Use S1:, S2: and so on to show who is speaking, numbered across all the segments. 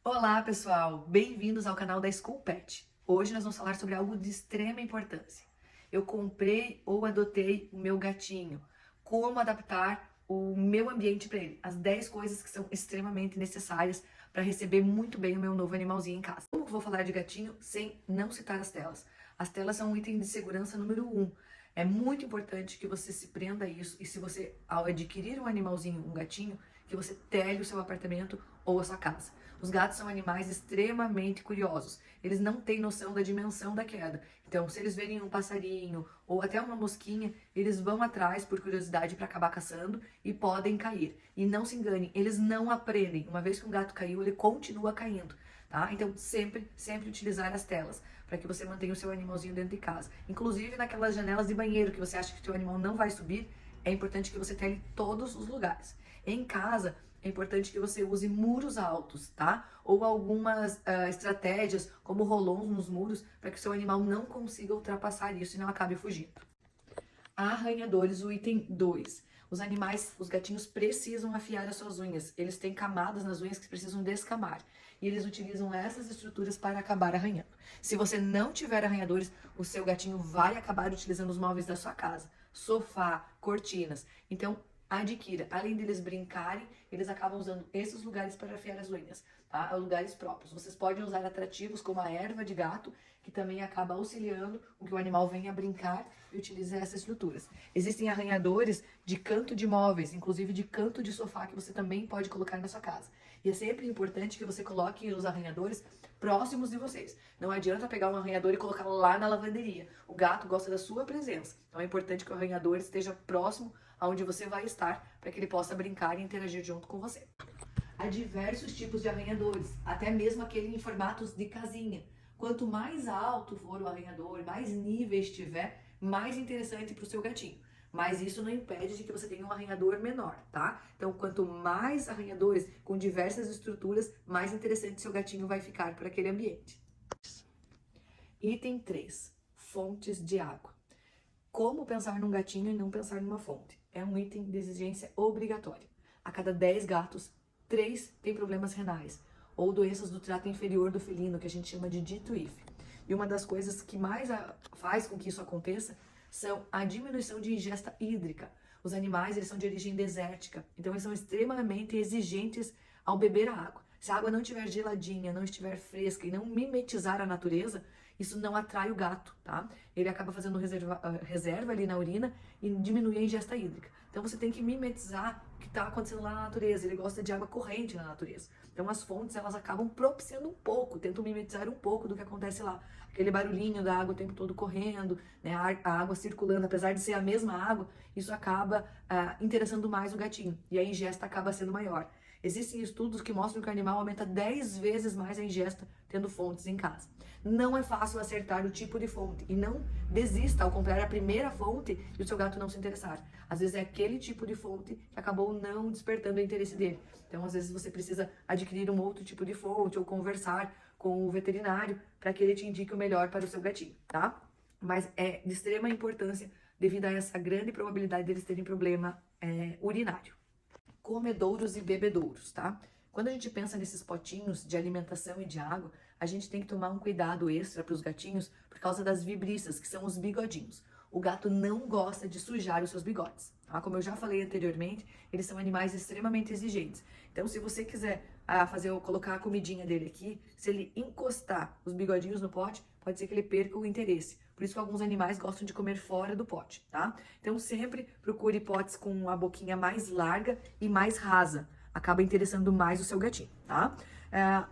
S1: Olá, pessoal! Bem-vindos ao canal da School Pet. Hoje nós vamos falar sobre algo de extrema importância. Eu comprei ou adotei o meu gatinho. Como adaptar o meu ambiente para ele. As 10 coisas que são extremamente necessárias para receber muito bem o meu novo animalzinho em casa. Como que eu vou falar de gatinho sem não citar as telas? As telas são um item de segurança número 1. É muito importante que você se prenda a isso e se você, ao adquirir um animalzinho, um gatinho, que você telhe o seu apartamento ou a sua casa. Os gatos são animais extremamente curiosos. Eles não têm noção da dimensão da queda. Então, se eles verem um passarinho ou até uma mosquinha, eles vão atrás por curiosidade para acabar caçando e podem cair. E não se enganem, eles não aprendem. Uma vez que um gato caiu, ele continua caindo. Tá? Então, sempre utilizar as telas para que você mantenha o seu animalzinho dentro de casa. Inclusive, naquelas janelas de banheiro que você acha que o seu animal não vai subir, é importante que você tele todos os lugares. Em casa, é importante que você use muros altos, tá? Ou algumas estratégias, como rolões nos muros, para que o seu animal não consiga ultrapassar isso e não acabe fugindo. Arranhadores, o item 2. Os animais, os gatinhos precisam afiar as suas unhas. Eles têm camadas nas unhas que precisam descamar. E eles utilizam essas estruturas para acabar arranhando. Se você não tiver arranhadores, o seu gatinho vai acabar utilizando os móveis da sua casa. Sofá, cortinas. Então, adquira. Além deles brincarem, eles acabam usando esses lugares para afiar as unhas, tá? Lugares próprios. Vocês podem usar atrativos como a erva de gato, que também acaba auxiliando com que o animal venha brincar e utilize essas estruturas. Existem arranhadores de canto de móveis, inclusive de canto de sofá, que você também pode colocar na sua casa. E é sempre importante que você coloque os arranhadores próximos de vocês. Não adianta pegar um arranhador e colocar lá na lavanderia. O gato gosta da sua presença. Então é importante que o arranhador esteja próximo aonde você vai estar, para que ele possa brincar e interagir junto com você. Há diversos tipos de arranhadores, até mesmo aquele em formatos de casinha. Quanto mais alto for o arranhador, mais níveis tiver, mais interessante para o seu gatinho. Mas isso não impede de que você tenha um arranhador menor, tá? Então, quanto mais arranhadores com diversas estruturas, mais interessante seu gatinho vai ficar para aquele ambiente. Item 3. Fontes de água. Como pensar num gatinho e não pensar numa fonte? É um item de exigência obrigatória. A cada 10 gatos, 3 têm problemas renais ou doenças do trato inferior do felino, que a gente chama de DITO-IF. E uma das coisas que mais faz com que isso aconteça são a diminuição de ingesta hídrica. Os animais, eles são de origem desértica, então eles são extremamente exigentes ao beber a água. Se a água não estiver geladinha, não estiver fresca e não mimetizar a natureza, isso não atrai o gato, tá? Ele acaba fazendo reserva ali na urina e diminui a ingesta hídrica. Então você tem que mimetizar o que está acontecendo lá na natureza. Ele gosta de água corrente na natureza. Então as fontes, elas acabam propiciando um pouco, tentam mimetizar um pouco do que acontece lá. Aquele barulhinho da água o tempo todo correndo, né? A água circulando, apesar de ser a mesma água, isso acaba interessando mais o gatinho. E a ingesta acaba sendo maior. Existem estudos que mostram que o animal aumenta 10 vezes mais a ingesta tendo fontes em casa. Não é fácil acertar o tipo de fonte e não desista ao comprar a primeira fonte e o seu gato não se interessar. Às vezes é aquele tipo de fonte que acabou não despertando o interesse dele. Então, às vezes você precisa adquirir um outro tipo de fonte ou conversar com o veterinário para que ele te indique o melhor para o seu gatinho, tá? Mas é de extrema importância devido a essa grande probabilidade deles terem problema urinário. Comedouros e bebedouros, tá? Quando a gente pensa nesses potinhos de alimentação e de água, a gente tem que tomar um cuidado extra para os gatinhos por causa das vibriças, que são os bigodinhos. O gato não gosta de sujar os seus bigodes, tá? Como eu já falei anteriormente, eles são animais extremamente exigentes. Então, se você quiser colocar a comidinha dele aqui, se ele encostar os bigodinhos no pote, pode ser que ele perca o interesse. Por isso que alguns animais gostam de comer fora do pote, tá? Então, sempre procure potes com a boquinha mais larga e mais rasa. Acaba interessando mais o seu gatinho, tá?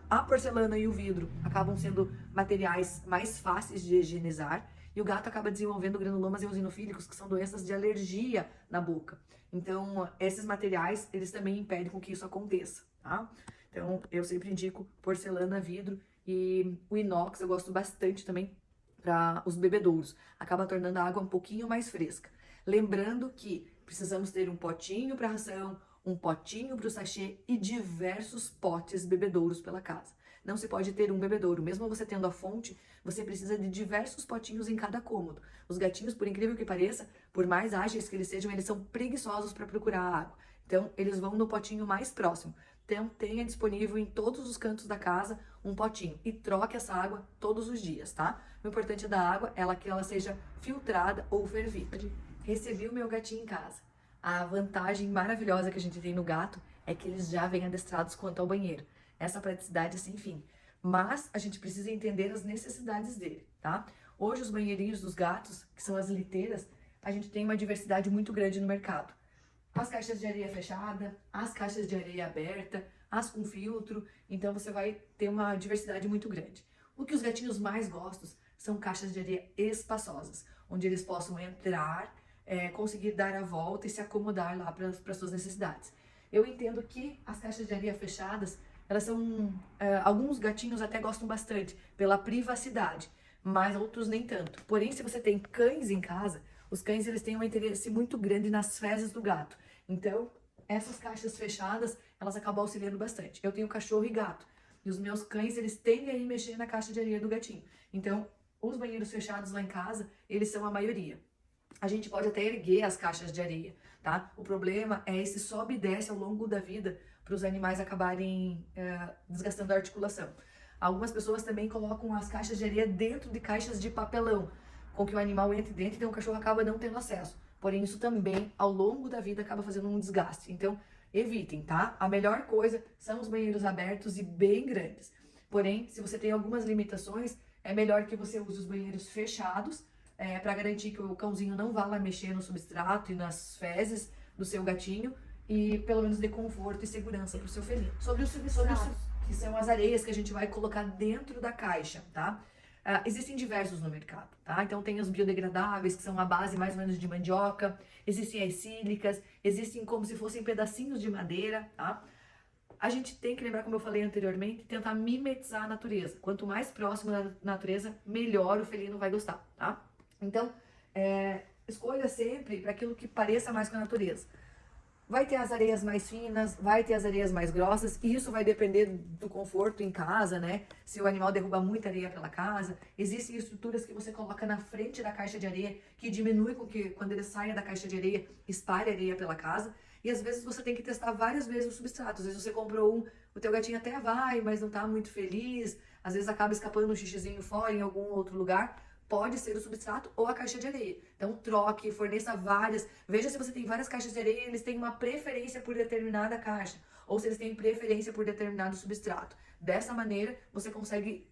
S1: A porcelana e o vidro acabam sendo materiais mais fáceis de higienizar e o gato acaba desenvolvendo granulomas eosinofílicos, que são doenças de alergia na boca. Então, esses materiais, eles também impedem com que isso aconteça, tá? Então, eu sempre indico porcelana, vidro e o inox, eu gosto bastante também para os bebedouros. Acaba tornando a água um pouquinho mais fresca. Lembrando que precisamos ter um potinho para ração, um potinho para o sachê e diversos potes bebedouros pela casa. Não se pode ter um bebedouro. Mesmo você tendo a fonte, você precisa de diversos potinhos em cada cômodo. Os gatinhos, por incrível que pareça, por mais ágeis que eles sejam, eles são preguiçosos para procurar a água. Então, eles vão no potinho mais próximo. Então, tenha disponível em todos os cantos da casa um potinho e troque essa água todos os dias, tá? O importante da água é que ela seja filtrada ou fervida. Recebi o meu gatinho em casa. A vantagem maravilhosa que a gente tem no gato é que eles já vêm adestrados quanto ao banheiro. Essa praticidade é sem fim. Mas a gente precisa entender as necessidades dele, tá? Hoje os banheirinhos dos gatos, que são as liteiras, a gente tem uma diversidade muito grande no mercado. As caixas de areia fechada, as caixas de areia aberta, as com filtro, então você vai ter uma diversidade muito grande. O que os gatinhos mais gostam são caixas de areia espaçosas, onde eles possam entrar, conseguir dar a volta e se acomodar lá para suas necessidades. Eu entendo que as caixas de areia fechadas, elas são, alguns gatinhos até gostam bastante pela privacidade, mas outros nem tanto. Porém, se você tem cães em casa, os cães eles têm um interesse muito grande nas fezes do gato. Então, essas caixas fechadas, elas acabam auxiliando bastante. Eu tenho cachorro e gato, e os meus cães, eles tendem a ir mexer na caixa de areia do gatinho. Então, os banheiros fechados lá em casa, eles são a maioria. A gente pode até erguer as caixas de areia, tá? O problema é esse sobe e desce ao longo da vida para os animais acabarem desgastando a articulação. Algumas pessoas também colocam as caixas de areia dentro de caixas de papelão, com que o animal entre dentro, então o cachorro acaba não tendo acesso. Porém, isso também, ao longo da vida, acaba fazendo um desgaste. Então, evitem, tá? A melhor coisa são os banheiros abertos e bem grandes. Porém, se você tem algumas limitações, é melhor que você use os banheiros fechados, para garantir que o cãozinho não vá lá mexer no substrato e nas fezes do seu gatinho e pelo menos dê conforto e segurança para o seu felino. Sobre os substratos, que são as areias que a gente vai colocar dentro da caixa, tá? Existem diversos no mercado, tá? Então tem os biodegradáveis, que são a base mais ou menos de mandioca, existem as sílicas, existem como se fossem pedacinhos de madeira, tá? A gente tem que lembrar, como eu falei anteriormente, tentar mimetizar a natureza. Quanto mais próximo da natureza, melhor o felino vai gostar, tá? Então, escolha sempre para aquilo que pareça mais com a natureza. Vai ter as areias mais finas, vai ter as areias mais grossas, e isso vai depender do conforto em casa, né? Se o animal derruba muita areia pela casa, existem estruturas que você coloca na frente da caixa de areia, que diminui com que quando ele saia da caixa de areia, espalhe areia pela casa, e às vezes você tem que testar várias vezes o substrato. Às vezes você comprou um, o teu gatinho até vai, mas não tá muito feliz, às vezes acaba escapando um xixizinho fora em algum outro lugar. Pode ser o substrato ou a caixa de areia. Então troque, forneça várias. Veja se você tem várias caixas de areia e eles têm uma preferência por determinada caixa. Ou se eles têm preferência por determinado substrato. Dessa maneira, você consegue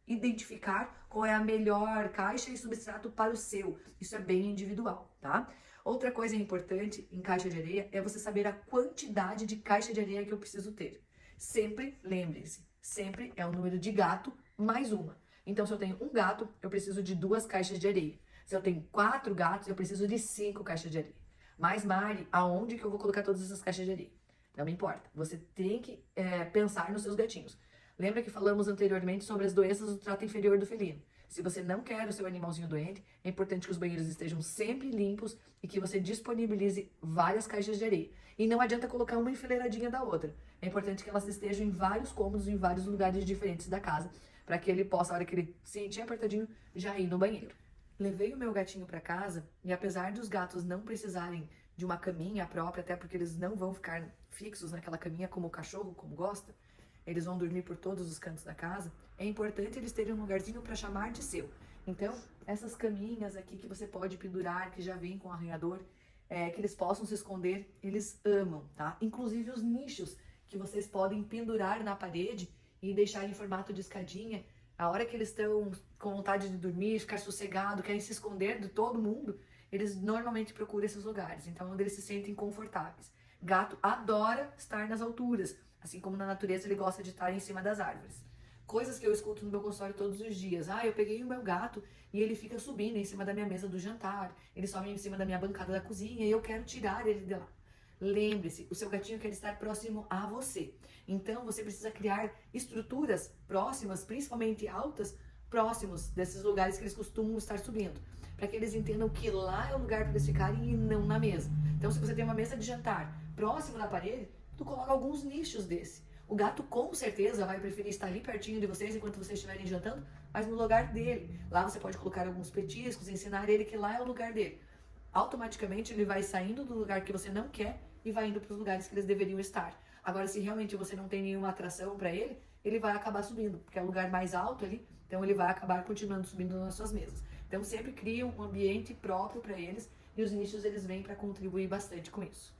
S1: identificar qual é a melhor caixa e substrato para o seu. Isso é bem individual, tá? Outra coisa importante em caixa de areia é você saber a quantidade de caixa de areia que eu preciso ter. Sempre, lembre-se, sempre é o número de gato mais uma. Então, se eu tenho um gato, eu preciso de 2 caixas de areia. Se eu tenho 4 gatos, eu preciso de 5 caixas de areia. Mas, Mari, aonde que eu vou colocar todas essas caixas de areia? Não me importa. Você tem que pensar nos seus gatinhos. Lembra que falamos anteriormente sobre as doenças do trato inferior do felino? Se você não quer o seu animalzinho doente, é importante que os banheiros estejam sempre limpos e que você disponibilize várias caixas de areia. E não adianta colocar uma enfileiradinha da outra. É importante que elas estejam em vários cômodos, em vários lugares diferentes da casa, para que ele possa, a hora que ele se sentir apertadinho, já ir no banheiro. Levei o meu gatinho para casa e apesar dos gatos não precisarem de uma caminha própria, até porque eles não vão ficar fixos naquela caminha como o cachorro, como gosta, eles vão dormir por todos os cantos da casa, é importante eles terem um lugarzinho para chamar de seu. Então, essas caminhas aqui que você pode pendurar, que já vem com arranhador, que eles possam se esconder, eles amam, tá? Inclusive os nichos que vocês podem pendurar na parede e deixar em formato de escadinha, a hora que eles estão com vontade de dormir, ficar sossegado, querem se esconder de todo mundo, eles normalmente procuram esses lugares, então onde eles se sentem confortáveis. Gato adora estar nas alturas, assim como na natureza ele gosta de estar em cima das árvores. Coisas que eu escuto no meu consultório todos os dias. Eu peguei o meu gato e ele fica subindo em cima da minha mesa do jantar, ele sobe em cima da minha bancada da cozinha e eu quero tirar ele de lá. Lembre-se, o seu gatinho quer estar próximo a você. Então, você precisa criar estruturas próximas, principalmente altas, próximos desses lugares que eles costumam estar subindo. Para que eles entendam que lá é o lugar para eles ficarem e não na mesa. Então, se você tem uma mesa de jantar próximo da parede, tu coloca alguns nichos desse. O gato com certeza vai preferir estar ali pertinho de vocês enquanto vocês estiverem jantando, mas no lugar dele. Lá você pode colocar alguns petiscos, ensinar ele que lá é o lugar dele. Automaticamente ele vai saindo do lugar que você não quer e vai indo para os lugares que eles deveriam estar. Agora, se realmente você não tem nenhuma atração para ele, ele vai acabar subindo, porque é o lugar mais alto ali, então ele vai acabar continuando subindo nas suas mesas. Então, sempre cria um ambiente próprio para eles e os nichos eles vêm para contribuir bastante com isso.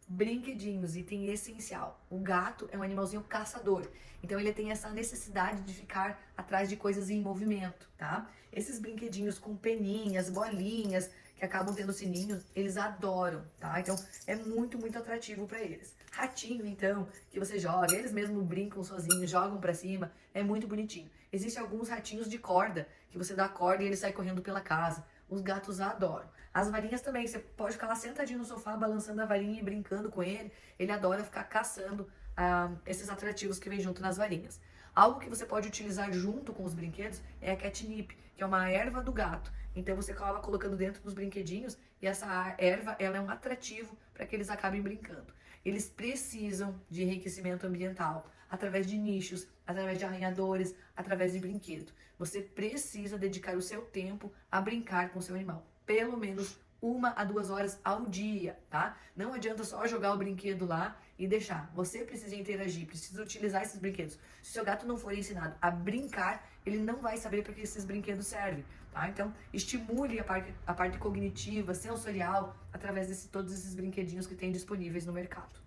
S1: Brinquedinhos, item essencial. O gato é um animalzinho caçador, então ele tem essa necessidade de ficar atrás de coisas em movimento, tá? Esses brinquedinhos com peninhas, bolinhas, que acabam tendo sininhos, eles adoram, tá? Então é muito, muito atrativo para eles. Ratinho, então, que você joga, eles mesmos brincam sozinhos, jogam para cima, é muito bonitinho. Existem alguns ratinhos de corda, que você dá corda e ele sai correndo pela casa. Os gatos adoram. As varinhas também, você pode ficar lá sentadinho no sofá, balançando a varinha e brincando com ele. Ele adora ficar caçando esses atrativos que vem junto nas varinhas. Algo que você pode utilizar junto com os brinquedos é a catnip, que é uma erva do gato. Então você acaba colocando dentro dos brinquedinhos e essa erva ela é um atrativo para que eles acabem brincando. Eles precisam de enriquecimento ambiental, através de nichos, através de arranhadores, através de brinquedo. Você precisa dedicar o seu tempo a brincar com o seu animal. Pelo menos 1 a 2 horas ao dia, tá? Não adianta só jogar o brinquedo lá e deixar. Você precisa interagir, precisa utilizar esses brinquedos. Se o seu gato não for ensinado a brincar, ele não vai saber para que esses brinquedos servem, tá? Então, estimule a parte cognitiva, sensorial, através de todos esses brinquedinhos que tem disponíveis no mercado.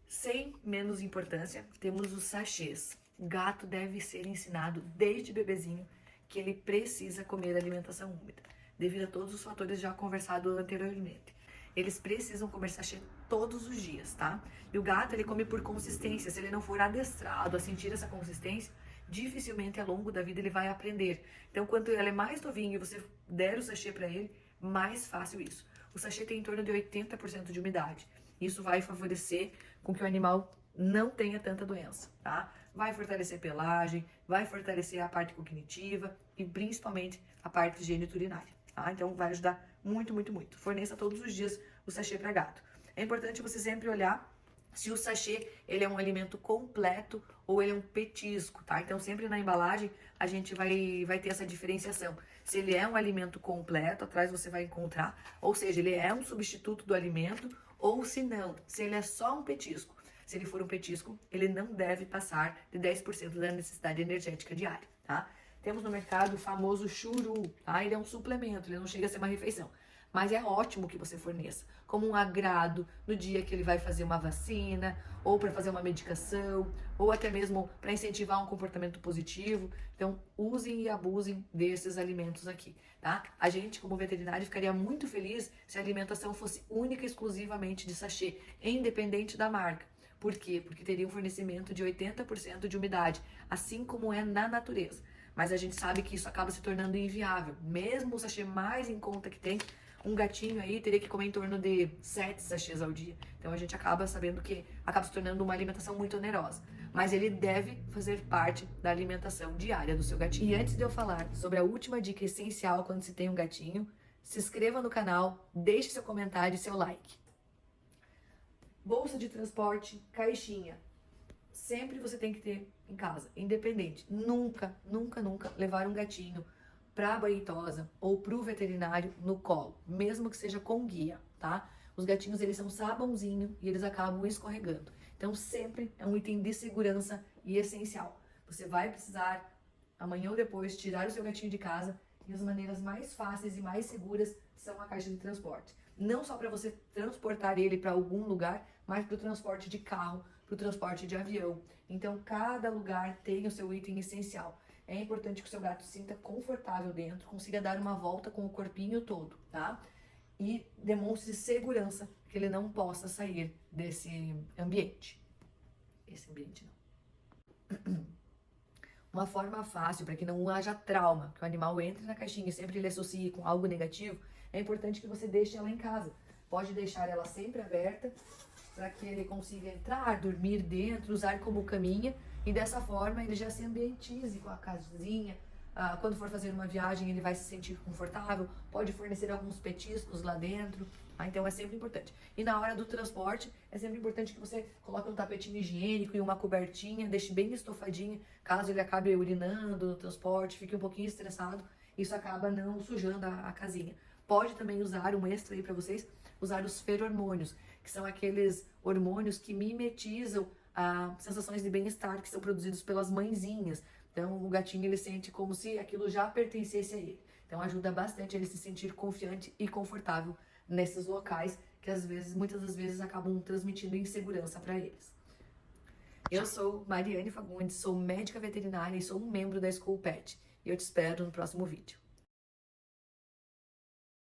S1: Sem menos importância, temos os sachês. O gato deve ser ensinado desde bebezinho que ele precisa comer alimentação úmida, devido a todos os fatores já conversados anteriormente. Eles precisam comer sachê todos os dias, tá? E o gato, ele come por consistência. Se ele não for adestrado a sentir essa consistência, dificilmente ao longo da vida ele vai aprender. Então, quanto ele é mais novinho e você der o sachê para ele, mais fácil isso. O sachê tem em torno de 80% de umidade. Isso vai favorecer com que o animal não tenha tanta doença, tá? Vai fortalecer a pelagem, vai fortalecer a parte cognitiva e principalmente a parte geniturinária, tá? Então vai ajudar muito, muito, muito. Forneça todos os dias o sachê para gato. É importante você sempre olhar se o sachê ele é um alimento completo ou ele é um petisco, tá? Então sempre na embalagem a gente vai ter essa diferenciação. Se ele é um alimento completo, atrás você vai encontrar, ou seja, ele é um substituto do alimento, ou se não, se ele é só um petisco. Se ele for um petisco, ele não deve passar de 10% da necessidade energética diária, tá? Temos no mercado o famoso churu, tá? Ele é um suplemento, ele não chega a ser uma refeição. Mas é ótimo que você forneça, como um agrado no dia que ele vai fazer uma vacina, ou para fazer uma medicação, ou até mesmo para incentivar um comportamento positivo. Então, usem e abusem desses alimentos aqui, tá? A gente, como veterinário, ficaria muito feliz se a alimentação fosse única e exclusivamente de sachê, independente da marca. Por quê? Porque teria um fornecimento de 80% de umidade, assim como é na natureza. Mas a gente sabe que isso acaba se tornando inviável. Mesmo o sachê mais em conta que tem, um gatinho aí teria que comer em torno de 7 sachês ao dia. Então a gente acaba sabendo que acaba se tornando uma alimentação muito onerosa. Mas ele deve fazer parte da alimentação diária do seu gatinho. E antes de eu falar sobre a última dica essencial quando se tem um gatinho, se inscreva no canal, deixe seu comentário e seu like. Bolsa de transporte, caixinha. Sempre você tem que ter em casa, independente. Nunca, nunca, nunca levar um gatinho para a banhitosa ou para o veterinário no colo, mesmo que seja com guia, tá? Os gatinhos, eles são sabãozinho e eles acabam escorregando. Então, sempre é um item de segurança e essencial. Você vai precisar, amanhã ou depois, tirar o seu gatinho de casa e as maneiras mais fáceis e mais seguras são a caixa de transporte. Não só para você transportar ele para algum lugar, mas para o transporte de carro, para o transporte de avião. Então, cada lugar tem o seu item essencial. É importante que o seu gato se sinta confortável dentro, consiga dar uma volta com o corpinho todo, tá? E demonstre segurança, que ele não possa sair desse ambiente. Esse ambiente não. Uma forma fácil para que não haja trauma, que o animal entre na caixinha e sempre ele associe com algo negativo, é importante que você deixe ela em casa. Pode deixar ela sempre aberta para que ele consiga entrar, dormir dentro, usar como caminha e dessa forma ele já se ambientize com a casinha. Quando for fazer uma viagem ele vai se sentir confortável, pode fornecer alguns petiscos lá dentro. Então é sempre importante. E na hora do transporte, é sempre importante que você coloque um tapetinho higiênico e uma cobertinha, deixe bem estofadinha, caso ele acabe urinando no transporte, fique um pouquinho estressado, isso acaba não sujando a casinha. Pode também usar um extra aí para vocês, usar os feromônios, que são aqueles hormônios que mimetizam sensações de bem-estar que são produzidos pelas mãezinhas. Então, o gatinho ele sente como se aquilo já pertencesse a ele. Então, ajuda bastante ele se sentir confiante e confortável nesses locais que às vezes, muitas das vezes, acabam transmitindo insegurança para eles. Eu sou Mariane Fagundes, sou médica veterinária e sou um membro da School Pet. E eu te espero no próximo vídeo.